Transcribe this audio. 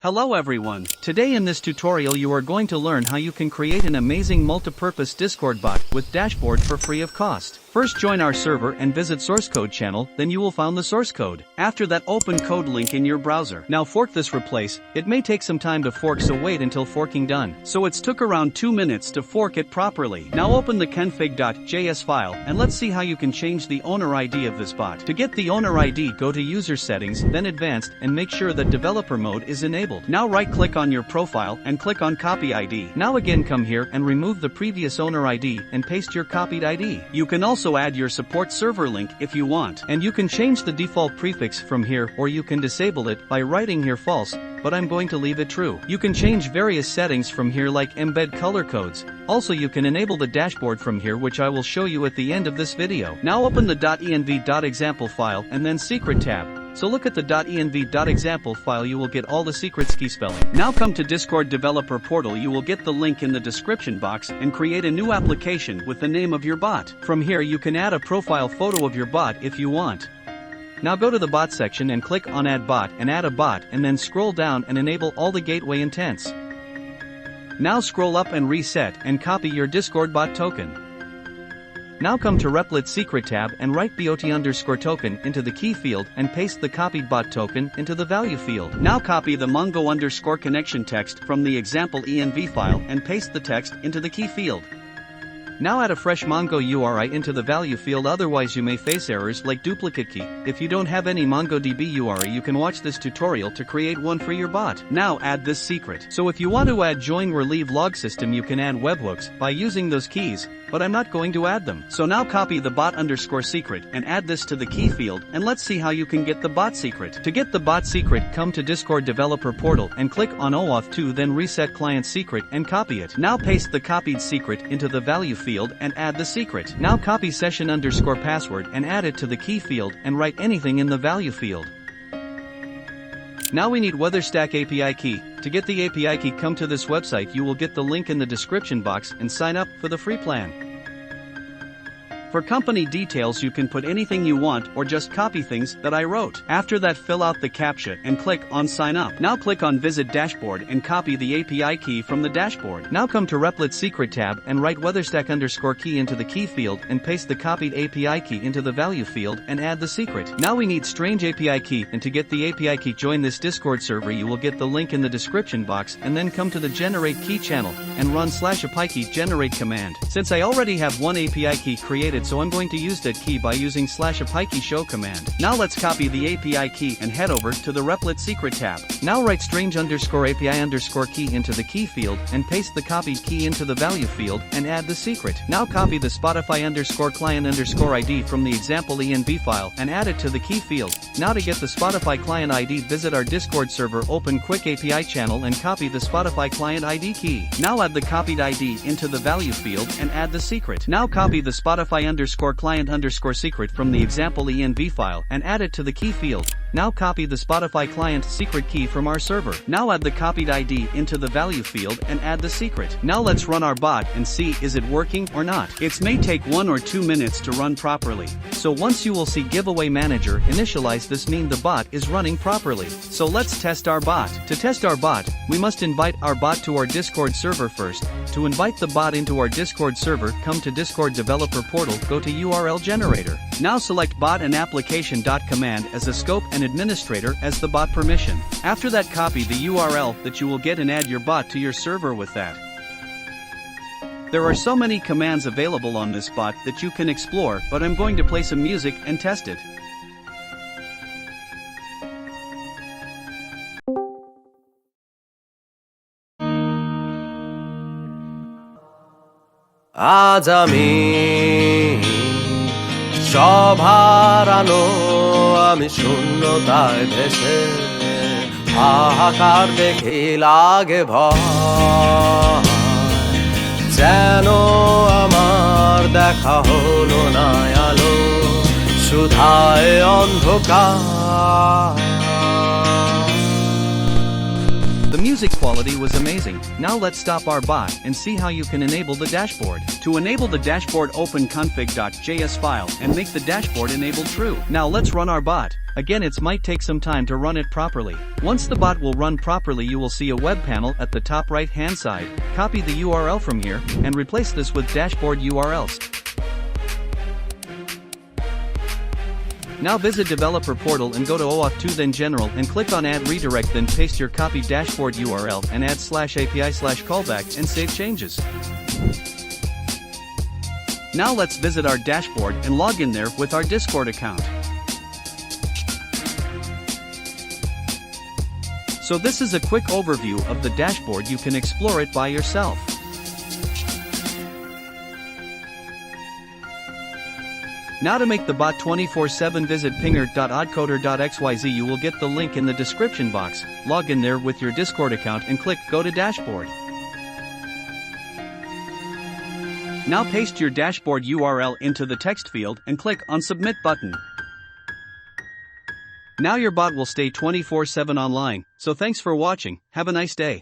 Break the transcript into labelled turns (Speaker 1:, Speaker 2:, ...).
Speaker 1: Hello everyone, today in this tutorial you are going to learn how you can create an amazing multi-purpose Discord bot with dashboard for free of cost. First join our server and visit source code channel, then you will find the source code. After that open code link in your browser. Now fork this replace, it may take some time to fork so wait until forking done. So it's took around 2 minutes to fork it properly. Now open the config.js file and let's see how you can change the owner ID of this bot. To get the owner ID go to user settings, then advanced and make sure that developer mode is enabled. Now right click on your profile and click on copy ID. Now again come here and remove the previous owner ID and paste your copied ID. You can also add your support server link if you want. And you can change the default prefix from here or you can disable it by writing here false, but I'm going to leave it true. You can change various settings from here like embed color codes. Also you can enable the dashboard from here which I will show you at the end of this video. Now open the .env.example file and then secret tab. So look at the .env.example file, you will get all the secrets key spelling. Now come to Discord developer portal, you will get the link in the description box and create a new application with the name of your bot. From here you can add a profile photo of your bot if you want. Now go to the bot section and click on add bot and add a bot and then scroll down and enable all the gateway intents. Now scroll up and reset and copy your Discord bot token. Now come to Replit secret tab and write bot_token into the key field and paste the copied bot token into the value field. Now copy the Mongo_connection text from the example env file and paste the text into the key field. Now add a fresh Mongo URI into the value field, otherwise you may face errors like duplicate key. If you don't have any MongoDB URI you can watch this tutorial to create one for your bot. Now add this secret. So if you want to add join or leave log system you can add webhooks by using those keys, but I'm not going to add them. So now copy the bot_secret and add this to the key field and let's see how you can get the bot secret. To get the bot secret come to Discord developer portal and click on OAuth 2 then reset client secret and copy it. Now paste the copied secret into the value field and add the secret. Now copy session_password and add it to the key field and write anything in the value field. Now we need WeatherStack API key. To get the API key come to this website, you will get the link in the description box and sign up for the free plan. For company details you can put anything you want or just copy things that I wrote. After that fill out the CAPTCHA and click on sign up. Now click on visit dashboard and copy the API key from the dashboard. Now come to Replit secret tab and write WeatherStack_key into the key field and paste the copied API key into the value field and add the secret. Now we need strange API key, and to get the API key join this Discord server you will get the link in the description box and then come to the generate key channel and run /API key generate command. Since I already have one API key created so I'm going to use that key by using /API key show command. Now let's copy the API key and head over to the Replit secret tab. Now write strange_API_key into the key field and paste the copied key into the value field and add the secret. Now copy the Spotify_client_ID from the example env file and add it to the key field. Now to get the Spotify client ID visit our Discord server, open quick API channel and copy the Spotify client ID key. Now add the copied ID into the value field and add the secret. Now copy the Spotify_client_secret from the example env file and add it to the key field. Now copy the Spotify client secret key from our server. Now add the copied ID into the value field and add the secret. Now let's run our bot and see is it working or not. It may take 1 or 2 minutes to run properly. So once you will see giveaway manager initialize, this means the bot is running properly. So let's test our bot. To test our bot, we must invite our bot to our Discord server first. To invite the bot into our Discord server, come to Discord developer portal, go to URL generator. Now select bot and application.command as a scope and administrator as the bot permission. After that copy the URL that you will get and add your bot to your server with that. There are so many commands available on this bot that you can explore, but I'm going to play some music and test it.
Speaker 2: আজ আমি সব হারানো, আমি শূন্যতায় ভেসে হাহাকার দেখে লাগে ভয়, যেন আমার দেখা হলো না আলো, সুধায় অন্ধকার। The
Speaker 1: music quality was amazing. Now let's stop our bot and see how you can enable the dashboard. To enable the dashboard, open config.js file and make the dashboard enable true. Now let's run our bot. Again, it might take some time to run it properly. Once the bot will run properly, you will see a web panel at the top right hand side. Copy the URL from here and replace this with dashboard URLs. Now visit developer portal and go to OAuth 2, then general, and click on add redirect, then paste your copied dashboard URL and add /API/callback and save changes. Now let's visit our dashboard and log in there with our Discord account. So this is a quick overview of the dashboard. You can explore it by yourself. Now to make the bot 24/7, visit pinger.oddcoder.xyz. You will get the link in the description box. Log in there with your Discord account and click Go to Dashboard. Now paste your dashboard URL into the text field and click on Submit button. Now your bot will stay 24/7 online. So thanks for watching. Have a nice day.